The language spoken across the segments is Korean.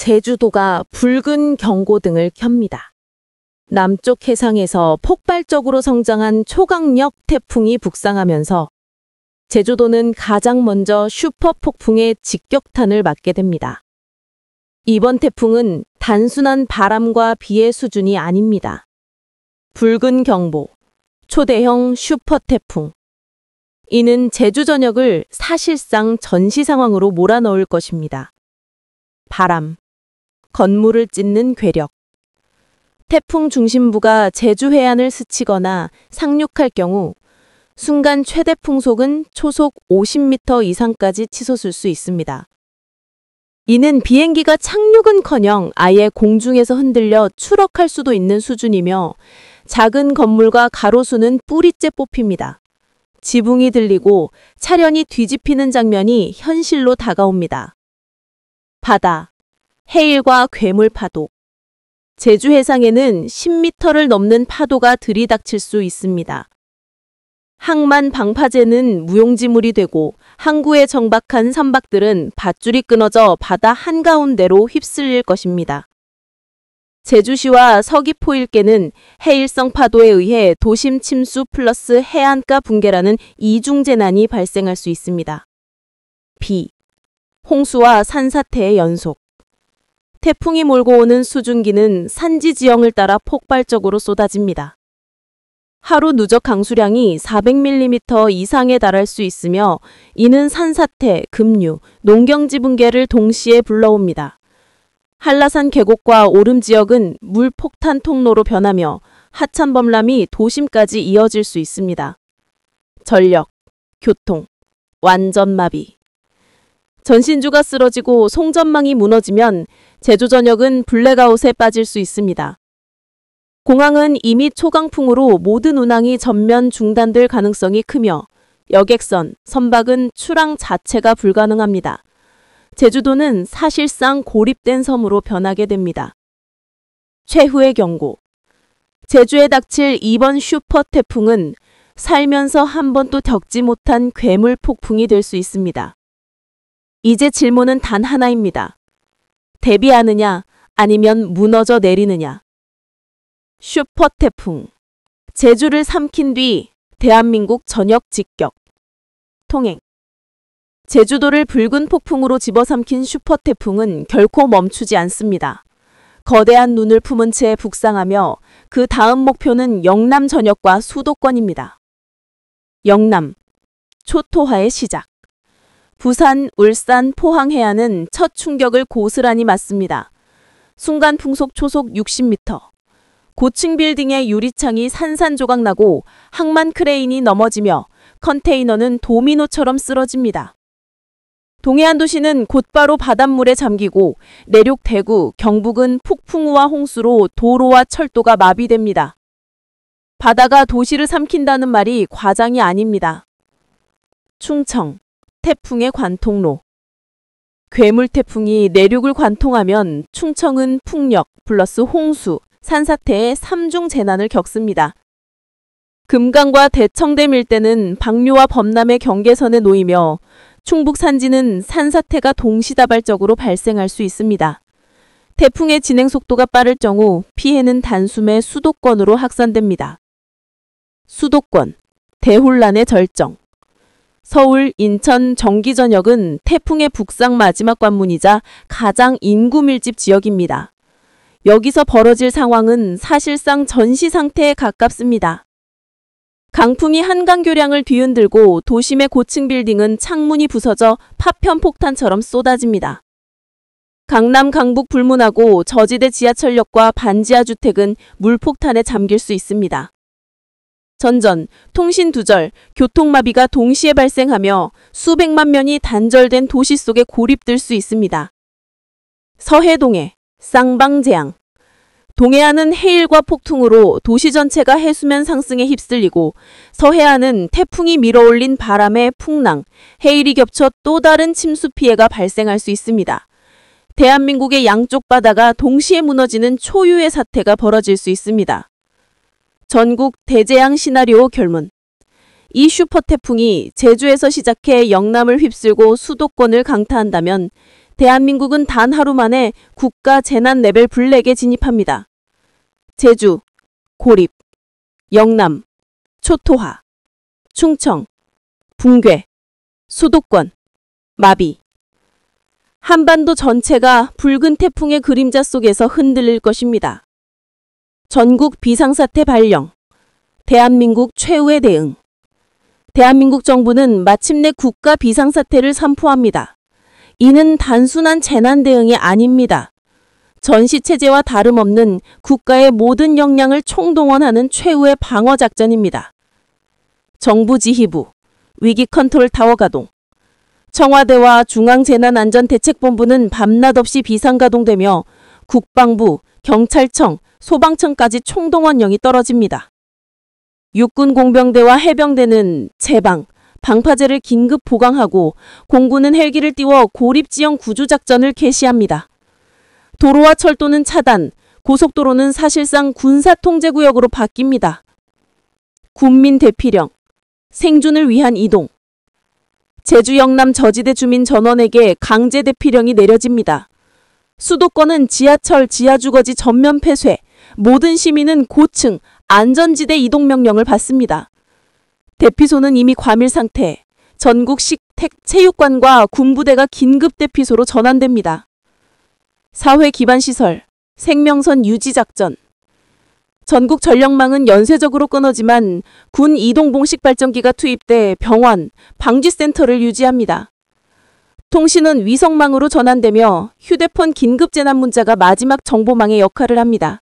제주도가 붉은 경고등을 켭니다. 남쪽 해상에서 폭발적으로 성장한 초강력 태풍이 북상하면서 제주도는 가장 먼저 슈퍼 폭풍의 직격탄을 맞게 됩니다. 이번 태풍은 단순한 바람과 비의 수준이 아닙니다. 붉은 경보, 초대형 슈퍼 태풍. 이는 제주 전역을 사실상 전시 상황으로 몰아넣을 것입니다. 바람, 건물을 찢는 괴력. 태풍 중심부가 제주 해안을 스치거나 상륙할 경우 순간 최대 풍속은 초속 50m 이상까지 치솟을 수 있습니다. 이는 비행기가 착륙은커녕 아예 공중에서 흔들려 추락할 수도 있는 수준이며 작은 건물과 가로수는 뿌리째 뽑힙니다. 지붕이 들리고 차련이 뒤집히는 장면이 현실로 다가옵니다. 바다, 해일과 괴물 파도. 제주 해상에는 10m를 넘는 파도가 들이닥칠 수 있습니다. 항만 방파제는 무용지물이 되고 항구에 정박한 선박들은 밧줄이 끊어져 바다 한가운데로 휩쓸릴 것입니다. 제주시와 서귀포 일개는 해일성 파도에 의해 도심 침수 플러스 해안가 붕괴라는 이중 재난이 발생할 수 있습니다. 비, 홍수와 산사태의 연속. 태풍이 몰고 오는 수증기는 산지 지형을 따라 폭발적으로 쏟아집니다. 하루 누적 강수량이 400mm 이상에 달할 수 있으며 이는 산사태, 급류, 농경지 붕괴를 동시에 불러옵니다. 한라산 계곡과 오름 지역은 물 폭탄 통로로 변하며 하천 범람이 도심까지 이어질 수 있습니다. 전력, 교통, 완전 마비. 전신주가 쓰러지고 송전망이 무너지면 제주 전역은 블랙아웃에 빠질 수 있습니다. 공항은 이미 초강풍으로 모든 운항이 전면 중단될 가능성이 크며 여객선, 선박은 출항 자체가 불가능합니다. 제주도는 사실상 고립된 섬으로 변하게 됩니다. 최후의 경고. 제주에 닥칠 이번 슈퍼 태풍은 살면서 한 번도 겪지 못한 괴물 폭풍이 될 수 있습니다. 이제 질문은 단 하나입니다. 대비하느냐 아니면 무너져 내리느냐. 슈퍼 태풍. 제주를 삼킨 뒤 대한민국 전역 직격. 통행. 제주도를 붉은 폭풍으로 집어삼킨 슈퍼 태풍은 결코 멈추지 않습니다. 거대한 눈을 품은 채 북상하며 그 다음 목표는 영남 전역과 수도권입니다. 영남. 초토화의 시작. 부산, 울산, 포항 해안은 첫 충격을 고스란히 맞습니다. 순간 풍속 초속 60m. 고층 빌딩의 유리창이 산산조각 나고 항만 크레인이 넘어지며 컨테이너는 도미노처럼 쓰러집니다. 동해안 도시는 곧바로 바닷물에 잠기고 내륙 대구, 경북은 폭풍우와 홍수로 도로와 철도가 마비됩니다. 바다가 도시를 삼킨다는 말이 과장이 아닙니다. 충청. 태풍의 관통로. 괴물 태풍이 내륙을 관통하면 충청은 풍력 플러스 홍수, 산사태의 3중 재난을 겪습니다. 금강과 대청댐 일대는 방류와 범람의 경계선에 놓이며 충북 산지는 산사태가 동시다발적으로 발생할 수 있습니다. 태풍의 진행 속도가 빠를 경우 피해는 단숨에 수도권으로 확산됩니다. 수도권, 대혼란의 절정. 서울, 인천, 경기 전역은 태풍의 북상 마지막 관문이자 가장 인구 밀집 지역입니다. 여기서 벌어질 상황은 사실상 전시 상태에 가깝습니다. 강풍이 한강교량을 뒤흔들고 도심의 고층 빌딩은 창문이 부서져 파편 폭탄처럼 쏟아집니다. 강남 강북 불문하고 저지대 지하철역과 반지하 주택은 물폭탄에 잠길 수 있습니다. 전전, 통신 두절, 교통마비가 동시에 발생하며 수백만 명이 단절된 도시 속에 고립될 수 있습니다. 서해동해, 쌍방재앙. 동해안은 해일과 폭풍으로 도시 전체가 해수면 상승에 휩쓸리고 서해안은 태풍이 밀어올린 바람의 풍랑, 해일이 겹쳐 또 다른 침수 피해가 발생할 수 있습니다. 대한민국의 양쪽 바다가 동시에 무너지는 초유의 사태가 벌어질 수 있습니다. 전국 대재앙 시나리오 결문. 이 슈퍼 태풍이 제주에서 시작해 영남을 휩쓸고 수도권을 강타한다면 대한민국은 단 하루 만에 국가 재난 레벨 블랙에 진입합니다. 제주, 고립, 영남, 초토화, 충청, 붕괴, 수도권, 마비. 한반도 전체가 붉은 태풍의 그림자 속에서 흔들릴 것입니다. 전국 비상사태 발령, 대한민국 최후의 대응. 대한민국 정부는 마침내 국가 비상사태를 선포합니다. 이는 단순한 재난 대응이 아닙니다. 전시체제와 다름없는 국가의 모든 역량을 총동원하는 최후의 방어작전입니다. 정부 지휘부, 위기 컨트롤 타워 가동. 청와대와 중앙재난안전대책본부는 밤낮 없이 비상가동되며 국방부, 경찰청, 소방청까지 총동원령이 떨어집니다. 육군 공병대와 해병대는 제방, 방파제를 긴급 보강하고 공군은 헬기를 띄워 고립지형 구조작전을 개시합니다. 도로와 철도는 차단, 고속도로는 사실상 군사통제구역으로 바뀝니다. 군민 대피령, 생존을 위한 이동. 제주 영남 저지대 주민 전원에게 강제 대피령이 내려집니다. 수도권은 지하철, 지하주거지 전면 폐쇄, 모든 시민은 고층, 안전지대 이동 명령을 받습니다. 대피소는 이미 과밀 상태, 전국 식택, 체육관과 군부대가 긴급 대피소로 전환됩니다. 사회 기반 시설, 생명선 유지 작전. 전국 전력망은 연쇄적으로 끊어지만 군 이동 봉식 발전기가 투입돼 병원, 방지센터를 유지합니다. 통신은 위성망으로 전환되며 휴대폰 긴급 재난 문자가 마지막 정보망의 역할을 합니다.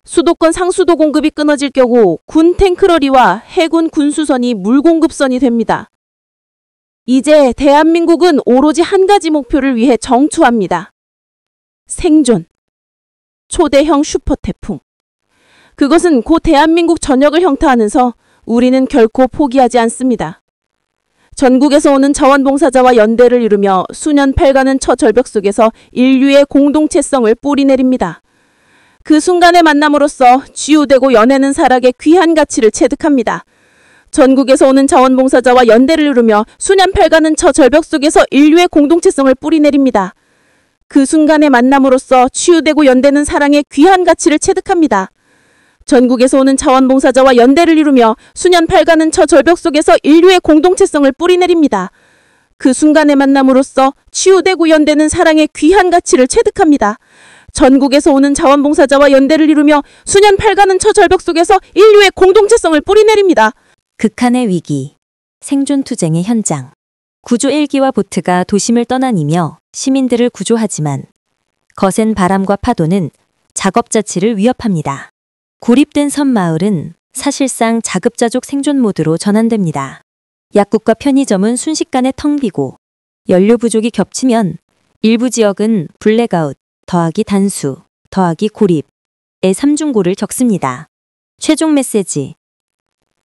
수도권 상수도 공급이 끊어질 경우 군 탱크러리와 해군 군수선이 물공급선이 됩니다. 이제 대한민국은 오로지 한 가지 목표를 위해 정투합니다. 생존. 초대형 슈퍼태풍. 그것은 곧 대한민국 전역을 형타하면서 우리는 결코 포기하지 않습니다. 전국에서 오는 자원봉사자와 연대를 이루며 수년 팔가는 처절벽 속에서 인류의 공동체성을 뿌리내립니다. 그 순간의 만남으로써 치유되고 연애는 살아의 귀한 가치를 체득합니다. 전국에서 오는 자원봉사자와 연대를 이루며 수년 팔가는 처절벽 속에서 인류의 공동체성을 뿌리내립니다. 그 순간의 만남으로써 치유되고 연대는 사랑의 귀한 가치를 체득합니다. 전국에서 오는 자원봉사자와 연대를 이루며 수년 팔가는 처절벽 속에서 인류의 공동체성을 뿌리내립니다. 그 순간의 만남으로써 치유되고 연대는 사랑의 귀한 가치를 체득합니다. 전국에서 오는 자원봉사자와 연대를 이루며 수년 팔가는 처절벽 속에서 인류의 공동체성을 뿌리내립니다. 극한의 위기, 생존투쟁의 현장. 구조 1기와 보트가 도심을 떠다니며 시민들을 구조하지만 거센 바람과 파도는 작업 자체를 위협합니다. 고립된 섬마을은 사실상 자급자족 생존 모드로 전환됩니다. 약국과 편의점은 순식간에 텅 비고 연료 부족이 겹치면 일부 지역은 블랙아웃, 더하기 단수, 더하기 고립의 3중고를 겪습니다. 최종 메시지.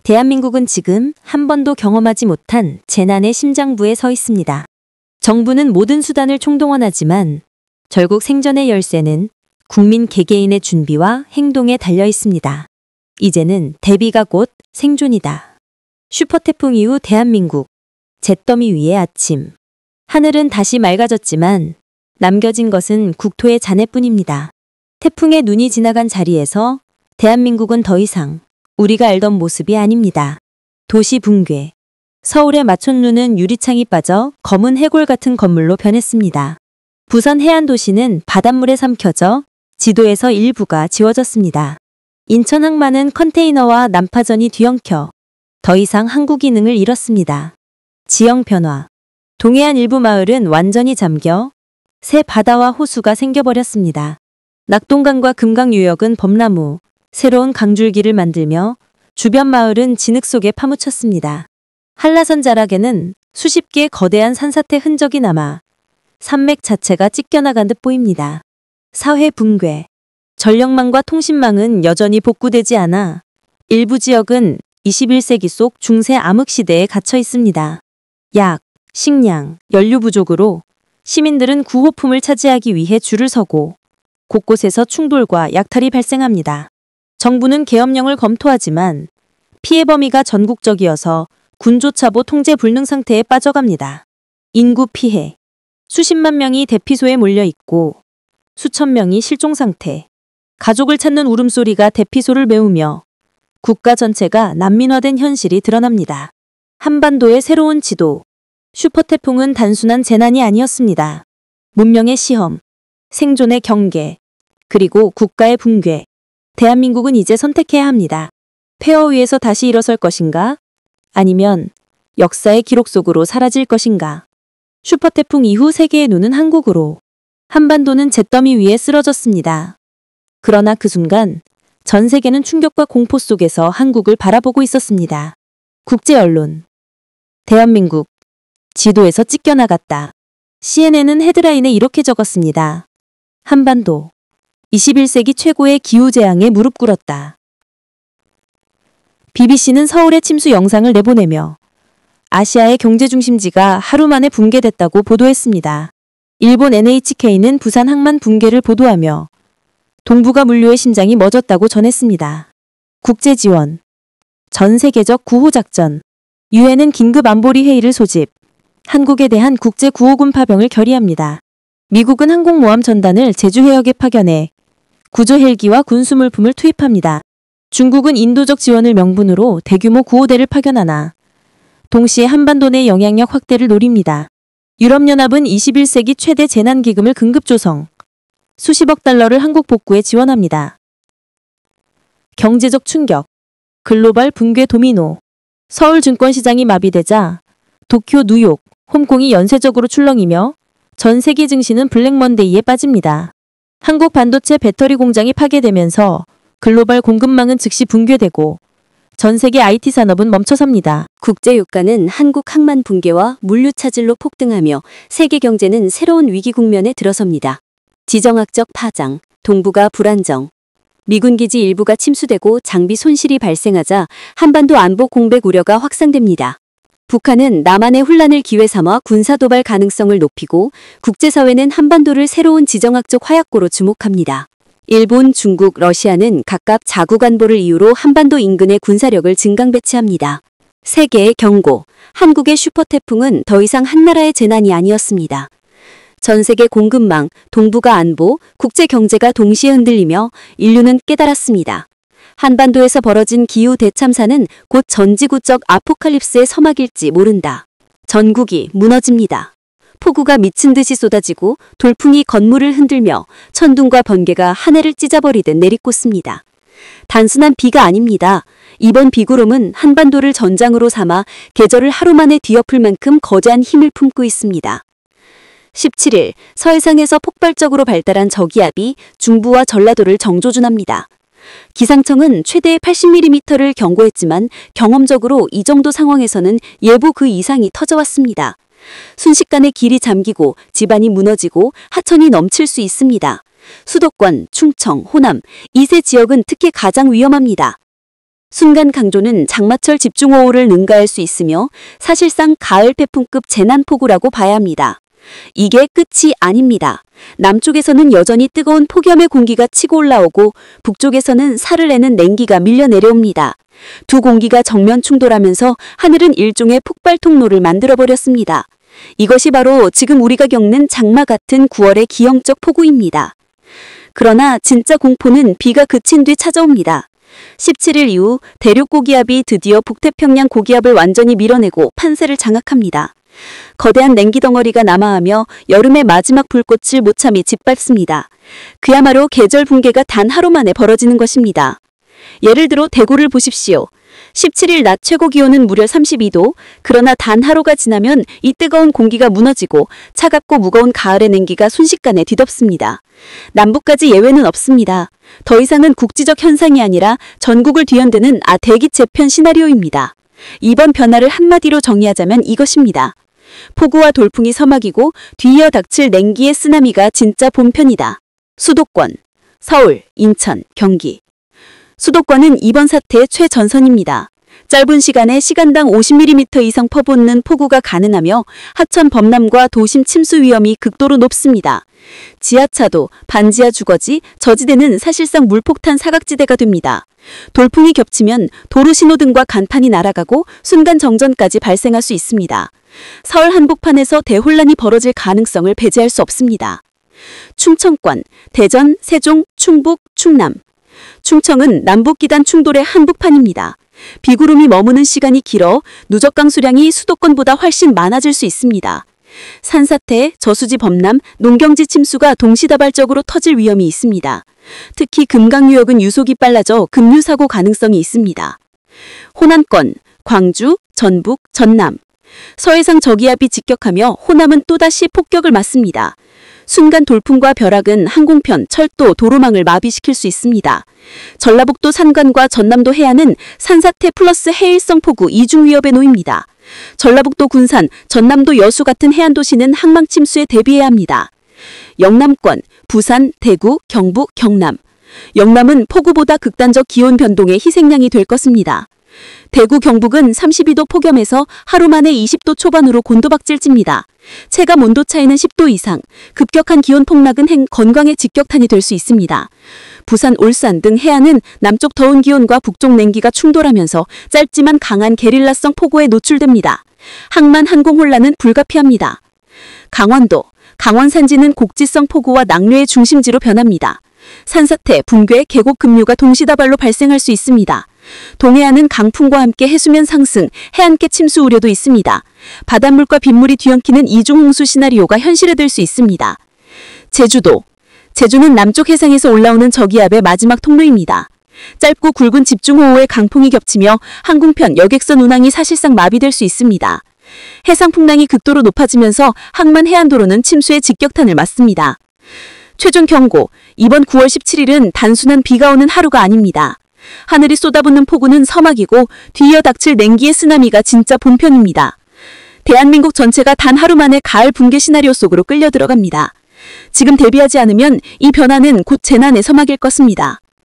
대한민국은 지금 한 번도 경험하지 못한 재난의 심장부에 서 있습니다. 정부는 모든 수단을 총동원하지만 결국 생존의 열쇠는 국민 개개인의 준비와 행동에 달려 있습니다. 이제는 대비가 곧 생존이다. 슈퍼태풍 이후 대한민국. 잿더미 위의 아침. 하늘은 다시 맑아졌지만 남겨진 것은 국토의 잔해뿐입니다. 태풍의 눈이 지나간 자리에서 대한민국은 더 이상 우리가 알던 모습이 아닙니다. 도시 붕괴. 서울의 마천루는 유리창이 빠져 검은 해골 같은 건물로 변했습니다. 부산 해안 도시는 바닷물에 삼켜져 지도에서 일부가 지워졌습니다. 인천 항만은 컨테이너와 난파전이 뒤엉켜 더 이상 항구 기능을 잃었습니다. 지형 변화. 동해안 일부 마을은 완전히 잠겨 새 바다와 호수가 생겨버렸습니다. 낙동강과 금강유역은 봄나무, 새로운 강줄기를 만들며 주변 마을은 진흙 속에 파묻혔습니다. 한라산 자락에는 수십 개의 거대한 산사태 흔적이 남아 산맥 자체가 찢겨나간 듯 보입니다. 사회 붕괴. 전력망과 통신망은 여전히 복구되지 않아 일부 지역은 21세기 속 중세 암흑 시대에 갇혀 있습니다. 약, 식량, 연료 부족으로 시민들은 구호품을 차지하기 위해 줄을 서고 곳곳에서 충돌과 약탈이 발생합니다. 정부는 계엄령을 검토하지만 피해 범위가 전국적이어서 군조차보 통제 불능 상태에 빠져갑니다. 인구 피해. 수십만 명이 대피소에 몰려 있고 수천 명이 실종 상태. 가족을 찾는 울음소리가 대피소를 메우며 국가 전체가 난민화된 현실이 드러납니다. 한반도의 새로운 지도. 슈퍼태풍은 단순한 재난이 아니었습니다. 문명의 시험, 생존의 경계, 그리고 국가의 붕괴. 대한민국은 이제 선택해야 합니다. 폐허 위에서 다시 일어설 것인가? 아니면 역사의 기록 속으로 사라질 것인가? 슈퍼태풍 이후 세계의 눈은 한국으로. 한반도는 잿더미 위에 쓰러졌습니다. 그러나 그 순간 전 세계는 충격과 공포 속에서 한국을 바라보고 있었습니다. 국제 언론. 대한민국. 지도에서 찢겨나갔다. CNN은 헤드라인에 이렇게 적었습니다. 한반도. 21세기 최고의 기후재앙에 무릎 꿇었다. BBC는 서울의 침수 영상을 내보내며 아시아의 경제중심지가 하루 만에 붕괴됐다고 보도했습니다. 일본 NHK는 부산 항만 붕괴를 보도하며 동북아 물류의 심장이 멎었다고 전했습니다. 국제지원. 전 세계적 구호작전. 유엔은 긴급안보리 회의를 소집. 한국에 대한 국제구호군 파병을 결의합니다. 미국은 항공모함 전단을 제주 해역에 파견해 구조 헬기와 군수물품을 투입합니다. 중국은 인도적 지원을 명분으로 대규모 구호대를 파견하나 동시에 한반도 내 영향력 확대를 노립니다. 유럽연합은 21세기 최대 재난기금을 긴급 조성. 수십억 달러를 한국 복구에 지원합니다. 경제적 충격. 글로벌 붕괴 도미노. 서울 증권시장이 마비되자 도쿄, 뉴욕, 홍콩이 연쇄적으로 출렁이며 전 세계 증시는 블랙먼데이에 빠집니다. 한국 반도체 배터리 공장이 파괴되면서 글로벌 공급망은 즉시 붕괴되고 전 세계 IT 산업은 멈춰섭니다. 국제유가는 한국 항만 붕괴와 물류 차질로 폭등하며 세계 경제는 새로운 위기 국면에 들어섭니다. 지정학적 파장, 동북아 불안정. 미군 기지 일부가 침수되고 장비 손실이 발생하자 한반도 안보 공백 우려가 확산됩니다. 북한은 남한의 혼란을 기회 삼아 군사도발 가능성을 높이고 국제사회는 한반도를 새로운 지정학적 화약고로 주목합니다. 일본, 중국, 러시아는 각각 자국 안보를 이유로 한반도 인근의 군사력을 증강 배치합니다. 세계의 경고. 한국의 슈퍼태풍은 더 이상 한 나라의 재난이 아니었습니다. 전 세계 공급망, 동북아 안보, 국제 경제가 동시에 흔들리며 인류는 깨달았습니다. 한반도에서 벌어진 기후 대참사는 곧 전지구적 아포칼립스의 서막일지 모른다. 전국이 무너집니다. 폭우가 미친 듯이 쏟아지고 돌풍이 건물을 흔들며 천둥과 번개가 하늘을 찢어버리듯 내리꽂습니다. 단순한 비가 아닙니다. 이번 비구름은 한반도를 전장으로 삼아 계절을 하루 만에 뒤엎을 만큼 거대한 힘을 품고 있습니다. 17일 서해상에서 폭발적으로 발달한 저기압이 중부와 전라도를 정조준합니다. 기상청은 최대 80mm를 경고했지만 경험적으로 이 정도 상황에서는 예보 그 이상이 터져왔습니다. 순식간에 길이 잠기고 집안이 무너지고 하천이 넘칠 수 있습니다. 수도권, 충청, 호남, 이 세 지역은 특히 가장 위험합니다. 순간 강조는 장마철 집중호우를 능가할 수 있으며 사실상 가을 태풍급 재난폭우라고 봐야 합니다. 이게 끝이 아닙니다. 남쪽에서는 여전히 뜨거운 폭염의 공기가 치고 올라오고 북쪽에서는 살을 내는 냉기가 밀려 내려옵니다. 두 공기가 정면 충돌하면서 하늘은 일종의 폭발 통로를 만들어버렸습니다. 이것이 바로 지금 우리가 겪는 장마 같은 9월의 기형적 폭우입니다. 그러나 진짜 공포는 비가 그친 뒤 찾아옵니다. 17일 이후 대륙 고기압이 드디어 북태평양 고기압을 완전히 밀어내고 판세를 장악합니다. 거대한 냉기 덩어리가 남하하며 여름의 마지막 불꽃을 못 참이 짓밟습니다. 그야말로 계절 붕괴가 단 하루 만에 벌어지는 것입니다. 예를 들어 대구를 보십시오. 17일 낮 최고 기온은 무려 32도, 그러나 단 하루가 지나면 이 뜨거운 공기가 무너지고 차갑고 무거운 가을의 냉기가 순식간에 뒤덮습니다. 남부까지 예외는 없습니다. 더 이상은 국지적 현상이 아니라 전국을 뒤흔드는 대기 재편 시나리오입니다. 이번 변화를 한마디로 정의하자면 이것입니다. 폭우와 돌풍이 서막이고 뒤이어 닥칠 냉기의 쓰나미가 진짜 본편이다. 수도권, 서울, 인천, 경기. 수도권은 이번 사태의 최전선입니다. 짧은 시간에 시간당 50mm 이상 퍼붓는 폭우가 가능하며 하천 범람과 도심 침수 위험이 극도로 높습니다. 지하차도, 반지하 주거지, 저지대는 사실상 물폭탄 사각지대가 됩니다. 돌풍이 겹치면 도로 신호등과 간판이 날아가고 순간 정전까지 발생할 수 있습니다. 서울 한복판에서 대혼란이 벌어질 가능성을 배제할 수 없습니다. 충청권, 대전, 세종, 충북, 충남. 충청은 남북기단 충돌의 한복판입니다. 비구름이 머무는 시간이 길어 누적 강수량이 수도권보다 훨씬 많아질 수 있습니다. 산사태, 저수지 범람, 농경지 침수가 동시다발적으로 터질 위험이 있습니다. 특히 금강유역은 유속이 빨라져 급류사고 가능성이 있습니다. 호남권, 광주, 전북, 전남. 서해상 저기압이 직격하며 호남은 또다시 폭격을 맞습니다. 순간 돌풍과 벼락은 항공편, 철도, 도로망을 마비시킬 수 있습니다. 전라북도 산간과 전남도 해안은 산사태 플러스 해일성 폭우 이중 위협에 놓입니다. 전라북도 군산, 전남도 여수 같은 해안 도시는 항망 침수에 대비해야 합니다. 영남권, 부산, 대구, 경북, 경남. 영남은 폭우보다 극단적 기온 변동의 희생양이 될 것입니다. 대구, 경북은 32도 폭염에서 하루 만에 20도 초반으로 곤도박질집니다. 체감 온도 차이는 10도 이상, 급격한 기온 폭락은 건강에 직격탄이 될 수 있습니다. 부산, 울산 등 해안은 남쪽 더운 기온과 북쪽 냉기가 충돌하면서 짧지만 강한 게릴라성 폭우에 노출됩니다. 항만 항공 혼란은 불가피합니다. 강원도, 강원 산지는 곡지성 폭우와 낙뢰의 중심지로 변합니다. 산사태, 붕괴, 계곡 급류가 동시다발로 발생할 수 있습니다. 동해안은 강풍과 함께 해수면 상승, 해안가 침수 우려도 있습니다. 바닷물과 빗물이 뒤엉키는 이중홍수 시나리오가 현실화될 수 있습니다. 제주도. 제주는 남쪽 해상에서 올라오는 저기압의 마지막 통로입니다. 짧고 굵은 집중호우에 강풍이 겹치며 항공편, 여객선 운항이 사실상 마비될 수 있습니다. 해상 풍랑이 극도로 높아지면서 항만 해안도로는 침수의 직격탄을 맞습니다. 최종 경고. 이번 9월 17일은 단순한 비가 오는 하루가 아닙니다. 하늘이 쏟아붓는 폭우는 서막이고 뒤이어 닥칠 냉기의 쓰나미가 진짜 본편입니다. 대한민국 전체가 단 하루 만에 가을 붕괴 시나리오 속으로 끌려 들어갑니다. 지금 대비하지 않으면 이 변화는 곧 재난의 서막일 것입니다.